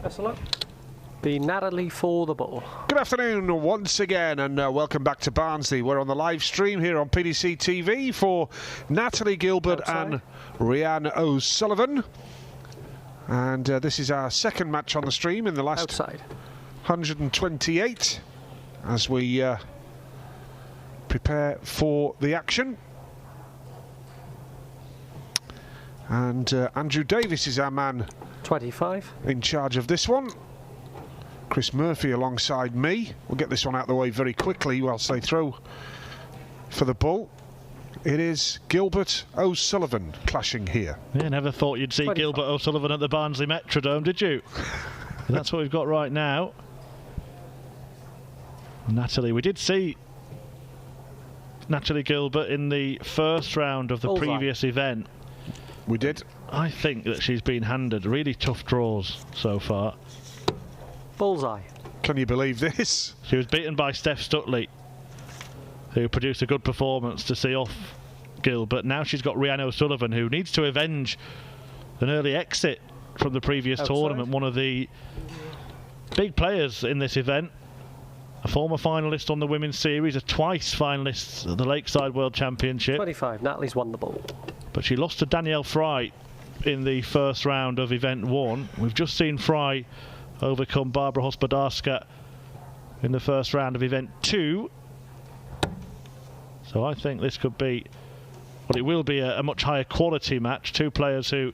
Best of luck. Be Natalie for the ball. Good afternoon once again, and welcome back to Barnsley. We're on the live stream here on PDC TV for Natalie Gilbert and Rhina O'Sullivan. And this is our second match on the stream in the last 128 as we prepare for the action. And Andrew Davis is our man 25 in charge of this one. Chris Murphy alongside me. We'll get this one out of the way very quickly whilst they throw for the ball. It is Gilbert O'Sullivan clashing here. Yeah, never thought you'd see 25. Gilbert O'Sullivan at the Barnsley Metrodome, did you? That's what we've got right now. Natalie, we did see Natalie Gilbert in the first round of the previous event. We did. I think that she's been handed really tough draws so far. Bullseye. Can you believe this? She was beaten by Steph Stutley, who produced a good performance to see off Gilbert. Now she's got Rhina O'Sullivan, who needs to avenge an early exit from the previous tournament. One of the big players in this event, a former finalist on the Women's Series, a twice finalist at the Lakeside World Championship. 25, Natalie's won the ball. But she lost to Danielle Fry in the first round of Event 1. We've just seen Fry overcome Barbara Hospodarska in the first round of Event 2. So I think this could be, well, it will be a much higher quality match. Two players who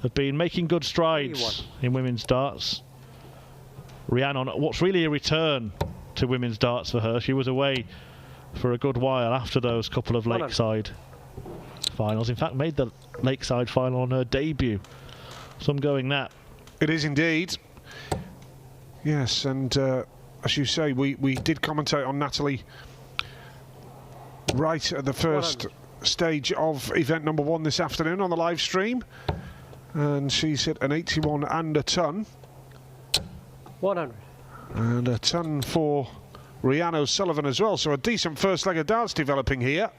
have been making good strides in women's darts. Rhiannon, what's really a return to women's darts for her. She was away for a good while after those couple of Lakeside finals. In fact, made the Lakeside final on her debut. Some going that. It is indeed. Yes, and as you say, we did commentate on Natalie right at the first stage of event number 1 this afternoon on the live stream, and she's hit an 81 and a ton. 100. And a ton for Rhina O'Sullivan as well, so a decent first leg of darts developing here.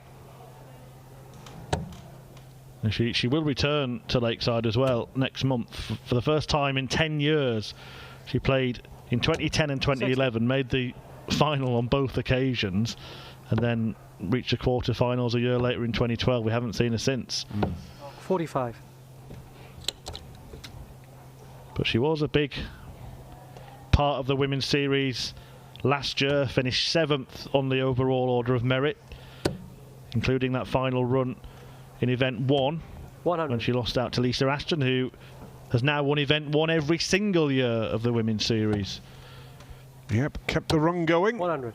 And she will return to Lakeside as well next month. For the first time in 10 years, she played in 2010 and 2011, made the final on both occasions, and then reached the quarterfinals a year later in 2012. We haven't seen her since. 45. But she was a big part of the Women's Series last year, finished 7th on the overall order of merit, including that final run in Event 1, 100. when she lost out to Lisa Ashton, who has now won Event 1 every single year of the Women's Series. Yep, kept the run going. 100.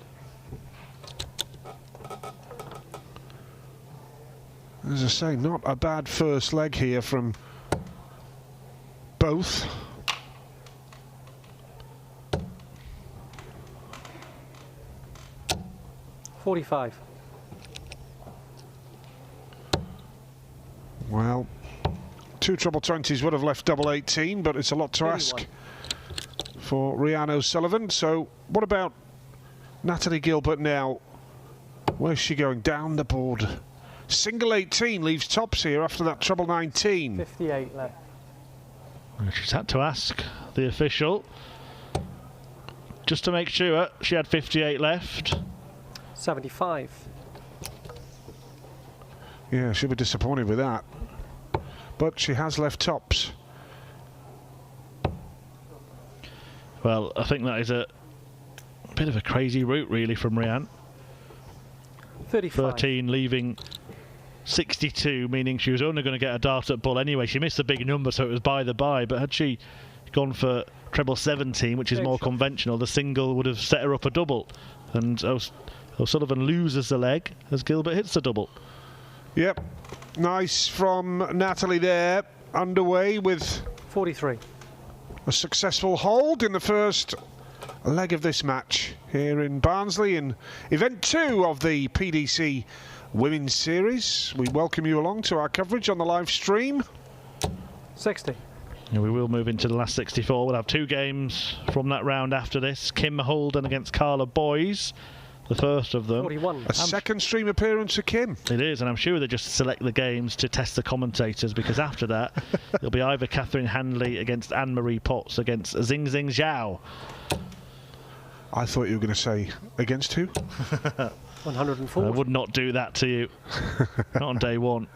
As I say, not a bad first leg here from both. $45. Well, 2 treble 20s would have left double 18, but it's a lot to 81. ask for Rhina O'Sullivan. So what about Natalie Gilbert now? Where's she going? Down the board. Single 18 leaves tops here after that treble 19. 58 left. She's had to ask the official just to make sure she had 58 left. 75. Yeah, she'll be disappointed with that. But she has left tops. Well, I think that is a bit of a crazy route, really, from Rhiannon. 35. 13 leaving 62, meaning she was only going to get a dart at bull anyway. She missed a big number, so it was by the by. But had she gone for treble 17, which is more conventional, the single would have set her up a double. And O'Sullivan loses the leg as Gilbert hits the double. Yep, nice from Natalie there. Underway with 43. A successful hold in the first leg of this match here in Barnsley in Event 2 of the PDC Women's Series. We welcome you along to our coverage on the live stream. 60. And we will move into the last 64. We'll have 2 games from that round after this. Kim Holden against Carla Boys. the first of them. 41. A second stream appearance for Kim. It is, and I'm sure they just select the games to test the commentators, because after that it'll be either Catherine Handley against Anne-Marie Potts against Xing Xing Zhao. I thought you were going to say against who? 104. I would not do that to you. Not on day one.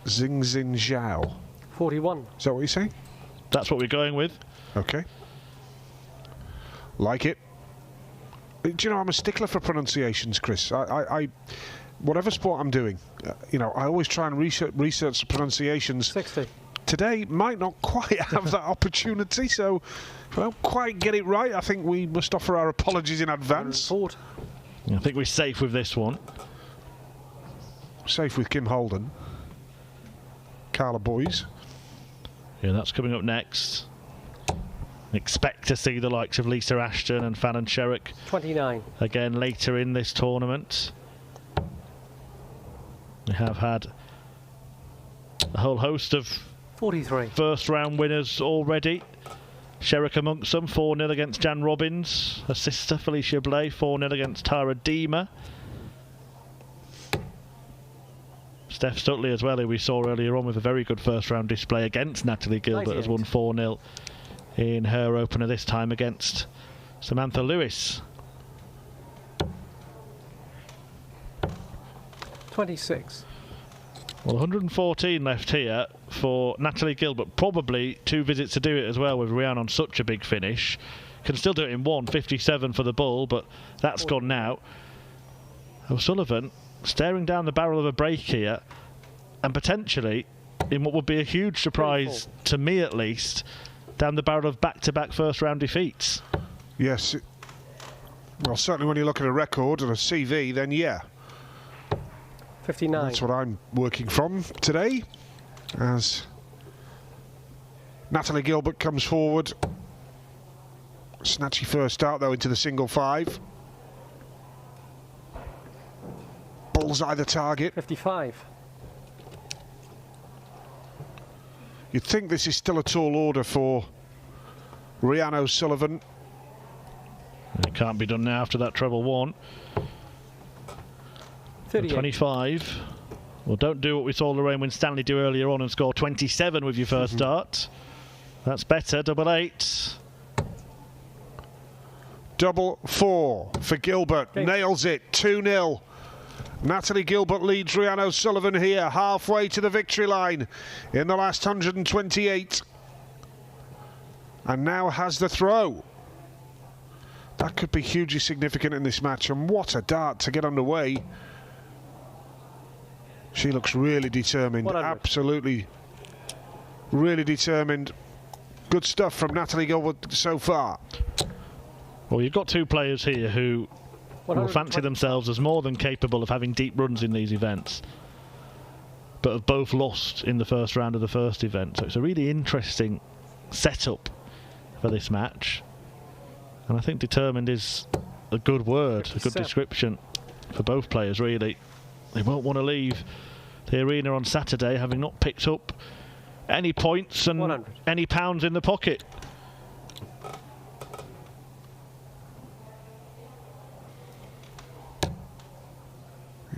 Xing Xing Zhao. 41. Is that what you're saying? That's what we're going with. Okay. Like it. Do you know, I'm a stickler for pronunciations, Chris. I whatever sport I'm doing, you know, I always try and research the pronunciations. 60. Today might not quite have that opportunity, so if I don't quite get it right, I think we must offer our apologies in advance. 104. I think we're safe with this one. Safe with Kim Holden. Carla Boys. Yeah, that's coming up next. Expect to see the likes of Lisa Ashton and Fallon Sherrick 29. again later in this tournament. We have had a whole host of 43. first round winners already. Sherrick amongst them, 4-0 against Jan Robbins. Her sister Felicia Blay, 4-0 against Tara Deemer. Steph Stutley as well, who we saw earlier on with a very good first round display against Natalie Gilbert, has won 4-0 in her opener this time against Samantha Lewis. 26. Well, 114 left here for Natalie Gilbert. Probably 2 visits to do it as well with Rhina on such a big finish. Can still do it in 1, 57 for the bull, but that's gone now. O'Sullivan staring down the barrel of a break here, and potentially, in what would be a huge surprise to me at least, down the barrel of back-to-back first-round defeats. Yes. Well, certainly when you look at a record and a CV, then yeah. 59. That's what I'm working from today, as Natalie Gilbert comes forward. Snatchy first start, though, into the single 5. Bullseye the target. 55. You'd think this is still a tall order for Rhina O'Sullivan. It can't be done now after that treble 1. 38. 25. Well, don't do what we saw Lorraine Winstanley do earlier on and score 27 with your first start. That's better, double 8. Double 4 for Gilbert. Okay. Nails it, 2-0. Natalie Gilbert leads Rhina O'Sullivan here, halfway to the victory line in the last 128. And now has the throw. That could be hugely significant in this match, and what a dart to get underway. She looks really determined, 100. absolutely really determined. Good stuff from Natalie Gilbert so far. Well, you've got 2 players here who will fancy themselves as more than capable of having deep runs in these events, but have both lost in the first round of the first event. So it's a really interesting setup for this match, and I think determined is a good word, 57. a good description for both players, really. They won't want to leave the arena on Saturday having not picked up any points and 100. any pounds in the pocket.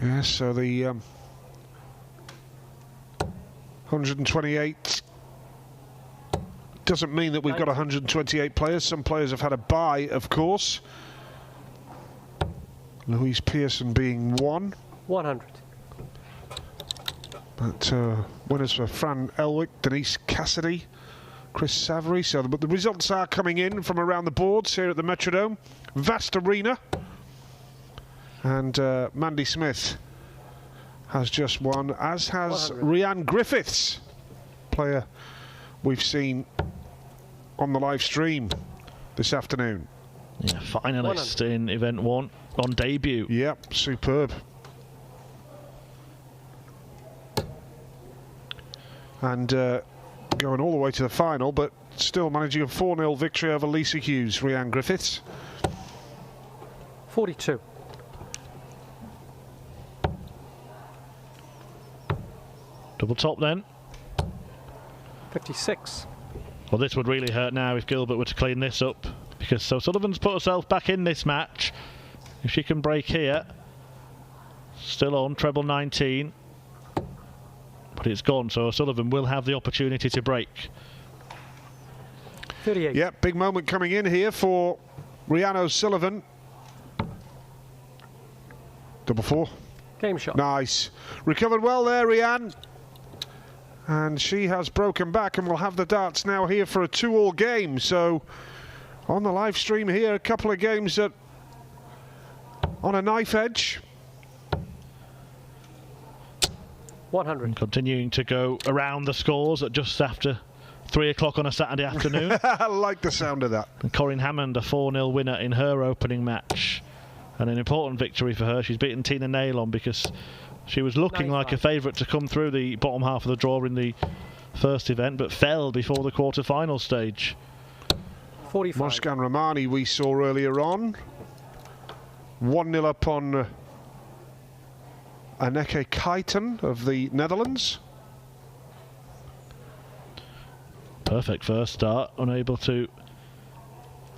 Yeah, so the 128 doesn't mean that we've got 128 players. Some players have had a bye, of course. Louise Pearson being one. 100. But winners for Fran Elwick, Denise Cassidy, Chris Savary. So but the results are coming in from around the boards here at the Metrodome. Vast arena. And Mandy Smith has just won, as has 100. Rhianne Griffiths, player we've seen on the live stream this afternoon. Yeah, finalist in event 1 on debut. Yep, superb. And going all the way to the final, but still managing a 4-0 victory over Lisa Hughes, Rhianne Griffiths. 42. Double top then. 56. Well, this would really hurt now if Gilbert were to clean this up, because O'Sullivan's put herself back in this match. If she can break here, still on treble 19, but it's gone, so O'Sullivan will have the opportunity to break. 38. Yeah, big moment coming in here for Rhina O'Sullivan. Double 4. Game shot. Nice. Recovered well there, Rhian. And she has broken back, and we'll have the darts now here for a 2-all game. So on the live stream here, a couple of games that on a knife edge. 100. And continuing to go around the scores at just after 3 o'clock on a Saturday afternoon. I like the sound of that. And Corinne Hammond, a 4-0 winner in her opening match. And an important victory for her. She's beaten Tina Nailon because she was looking like a favourite to come through the bottom half of the draw in the first event, but fell before the quarter-final stage. 45. Moskan Romani we saw earlier on. 1-0 up on Anneke Keiten of the Netherlands. Perfect first start, unable to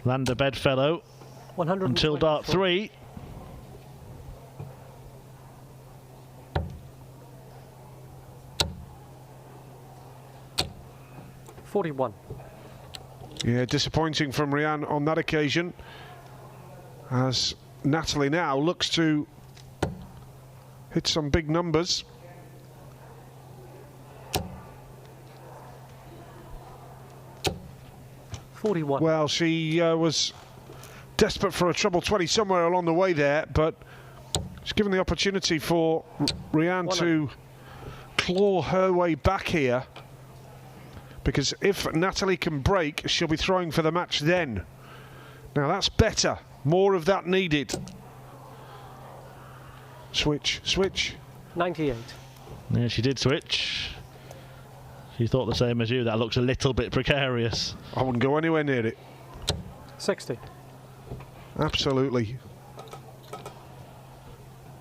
land a bedfellow until dart 3. Yeah, disappointing from Rhian on that occasion, as Natalie now looks to hit some big numbers. Well, she was desperate for a treble 20 somewhere along the way there, but she's given the opportunity for Rhian to claw her way back here, because if Natalie can break, she'll be throwing for the match then. Now that's better. More of that needed. Switch, switch. 98. Yeah, she did switch. She thought the same as you. That looks a little bit precarious. I wouldn't go anywhere near it. 60. Absolutely.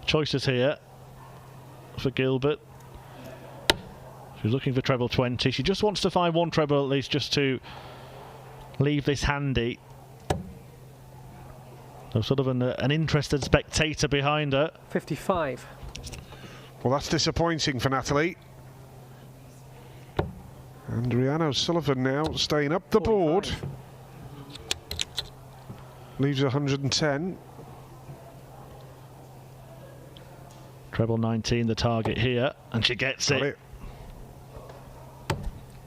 Choices here for Gilbert. She's looking for treble 20. She just wants to find one treble at least, just to leave this handy. So sort of an interested spectator behind her. 55. Well, that's disappointing for Natalie. And Rhina O'Sullivan now staying up the 45. board. Leaves 110. Treble 19 the target here, and she gets it.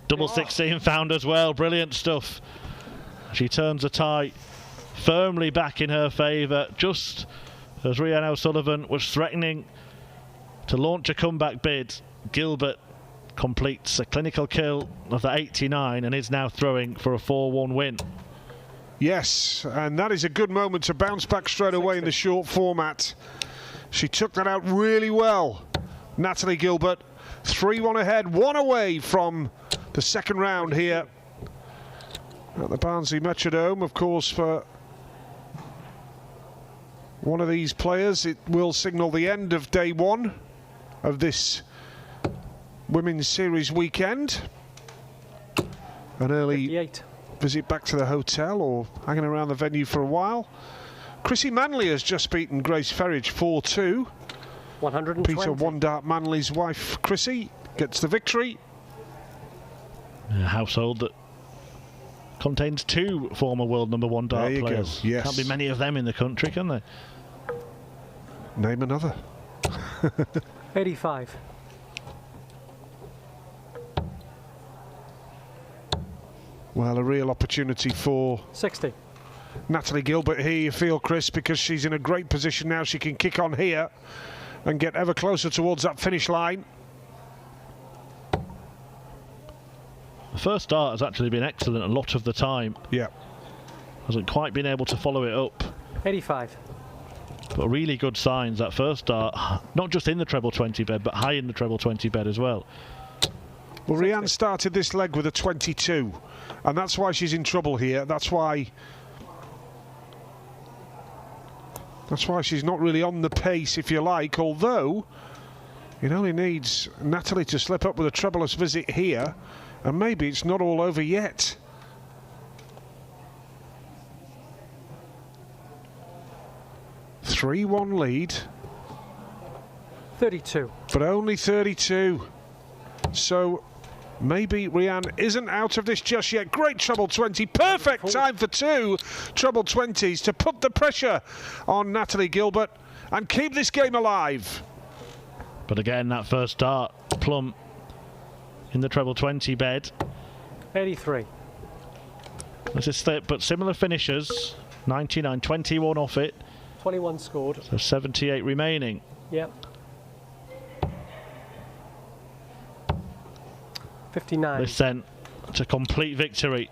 Double 16 found as well. Brilliant stuff. She turns a tie firmly back in her favour, just as Rhina O'Sullivan was threatening to launch a comeback bid. Gilbert completes a clinical kill of the 89 and is now throwing for a 4-1 win. Yes, and that is a good moment to bounce back straight away in the short format. She took that out really well. Natalie Gilbert, 3-1 ahead, 1 away from the second round here at the Barnsley Metrodome. Of course, for one of these players, it will signal the end of day 1 of this Women's Series weekend. An early 58. Visit back to the hotel or hanging around the venue for a while. Chrissy Manley has just beaten Grace Ferridge 4-2. 120. Peter One Dart Manley's wife, Chrissy, gets the victory. A household that contains 2 former world #1 dart players. Yes. Can't be many of them in the country, can there? Name another. 85. Well, a real opportunity for 60. Natalie Gilbert here, you feel, Chris, because she's in a great position now. She can kick on here and get ever closer towards that finish line. The first start has actually been excellent a lot of the time. Yeah. Hasn't quite been able to follow it up. 85. But really good signs that first start, not just in the treble 20 bed, but high in the treble 20 bed as well. Well, Rhian started this leg with a 22, and that's why she's in trouble here. That's why she's not really on the pace, if you like, although it only needs Natalie to slip up with a troublous visit here, and maybe it's not all over yet. 3-1 lead. 32. But only 32. So maybe Rhina isn't out of this just yet. Great treble 20. Perfect time for 2 treble 20s to put the pressure on Natalie Gilbert and keep this game alive. But again, that first start, plump in the treble 20 bed. 83. This is but similar finishers. 99, 21 off it. 21 scored. So 78 remaining. Yep. 59. This sent to complete victory.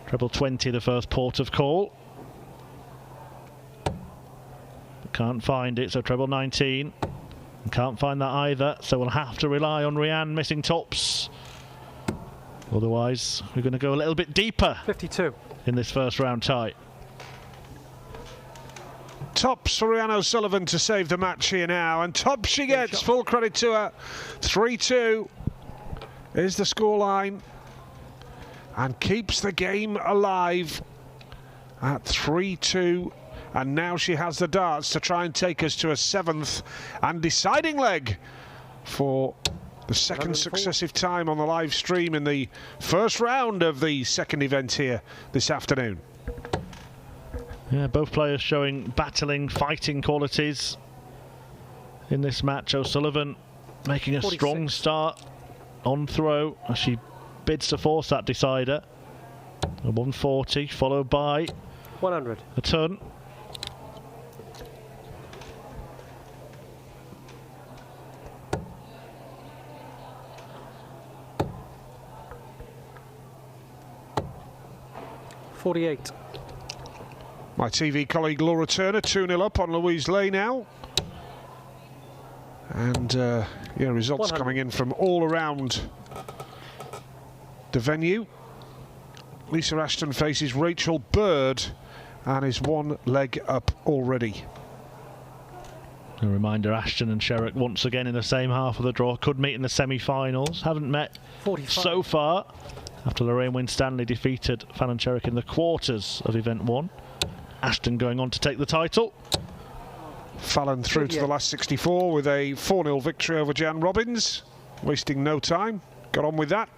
Treble 20, the first port of call. Can't find it, so treble 19. Can't find that either, so we'll have to rely on Rhina missing tops. Otherwise, we're going to go a little bit deeper 52 in this first round tie. Tops for Rhina O'Sullivan to save the match here now, and top she gets. Full credit to her. 3-2 is the scoreline, and keeps the game alive at 3-2. And now she has the darts to try and take us to a 7th and deciding leg for the second successive time on the live stream in the first round of the second event here this afternoon. Yeah, both players showing battling, fighting qualities in this match. O'Sullivan making a 46. strong start on throw as she bids to force that decider. A 140 followed by 100. a ton. .48. My TV colleague Laura Turner 2-0 up on Louise Lay now. And yeah, results 100. coming in from all around the venue. Lisa Ashton faces Rachel Bird and is 1 leg up already. A reminder, Ashton and Sherrick once again in the same half of the draw. Could meet in the semi-finals. Haven't met 45. so far, after Lorraine Winstanley defeated Fallon Sherrick in the quarters of Event 1. Ashton going on to take the title. Fallon through to the last 64 with a 4-0 victory over Jan Robbins. Wasting no time. Got on with that.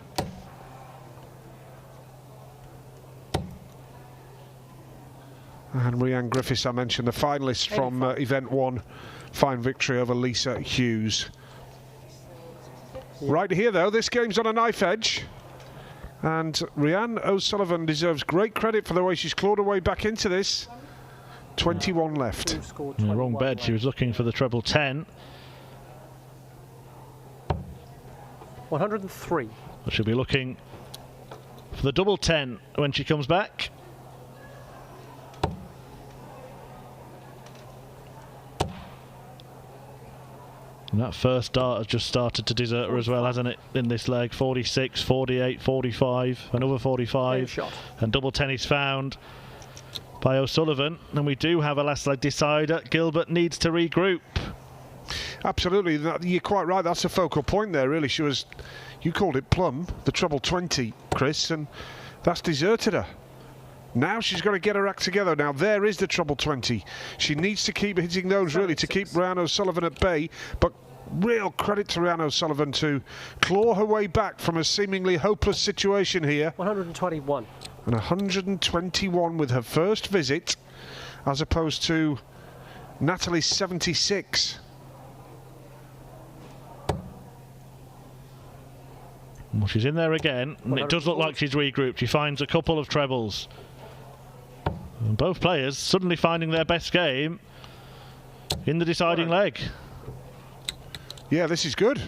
And Rhian Griffiths, I mentioned, the finalist from Event 1. Fine victory over Lisa Hughes. Right here, though, this game's on a knife edge. And Rhina O'Sullivan deserves great credit for the way she's clawed her way back into this. 21 left. In the wrong bed, she was looking for the treble 10. 103. But she'll be looking for the double 10 when she comes back. And that first dart has just started to desert her as well, hasn't it, in this leg? 46, 48, 45, another 45. And double 10 is found by O'Sullivan. And we do have a last leg decider. Gilbert needs to regroup. Absolutely, you're quite right. That's a focal point there, really. She was, you called it plum, the treble 20, Chris, and that's deserted her. Now she's got to get her act together. Now there is the treble 20. She needs to keep hitting those, really, to keep Rhina O'Sullivan at bay. But real credit to Rhina O'Sullivan to claw her way back from a seemingly hopeless situation here. 121. And 121 with her first visit, as opposed to Natalie's 76. Well, she's in there again, and it does look like she's regrouped. She finds a couple of trebles. And both players suddenly finding their best game in the deciding leg. Yeah, this is good.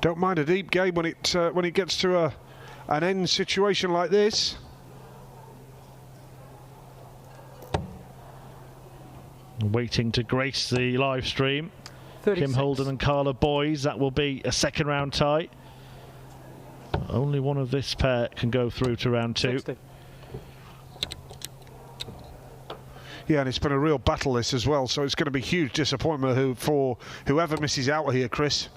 Don't mind a deep game when it gets to an end situation like this. Waiting to grace the live stream. 36. Kim Holden and Carla Boys. That will be a second round tie. Only one of this pair can go through to round 2. 60. Yeah, and it's been a real battle this as well, so it's going to be huge disappointment for whoever misses out here, Chris,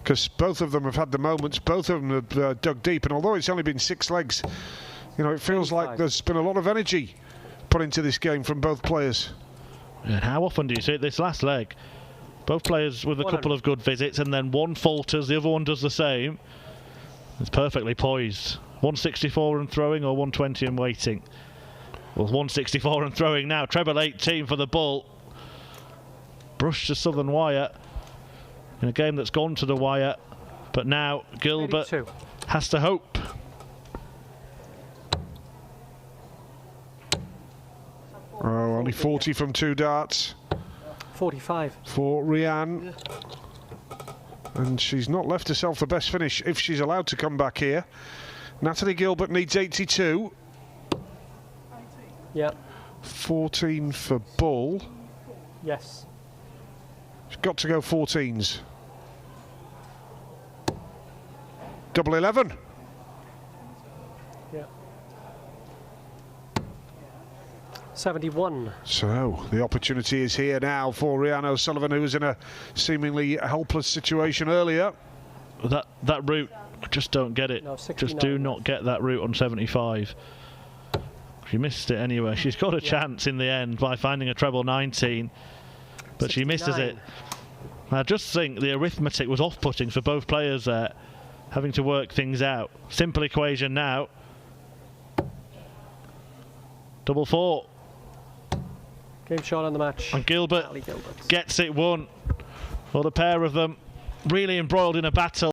because both of them have had the moments, both of them have dug deep, and although it's only been 6 legs, you know, it feels like there's been a lot of energy put into this game from both players. And how often do you see it this last leg? Both players with a couple of good visits, and then one falters, the other one does the same. It's perfectly poised. 164 and throwing, or 120 and waiting? Well, 164 and throwing now. Treble 18 for the bull. Brush to southern wire in a game that's gone to the wire. But now Gilbert 82. has to hope. Oh, only 40 from 2 darts 45. for Rhina. And she's not left herself the best finish if she's allowed to come back here. Natalie Gilbert needs 82. Yeah. 14 for bull. Yes. She's got to go 14s. Double 11. Yeah. 71. So the opportunity is here now for Rhina O'Sullivan, who was in a seemingly helpless situation earlier. That route, just don't get it. No, just do not get that route on 75. She missed it anyway. She's got a chance in the end by finding a treble 19, but 69. She misses it. I just think the arithmetic was off-putting for both players there, having to work things out. Simple equation now. Double 4. Game shot on the match. And Gilbert Gilbert gets it won. Well, the pair of them really embroiled in a battle.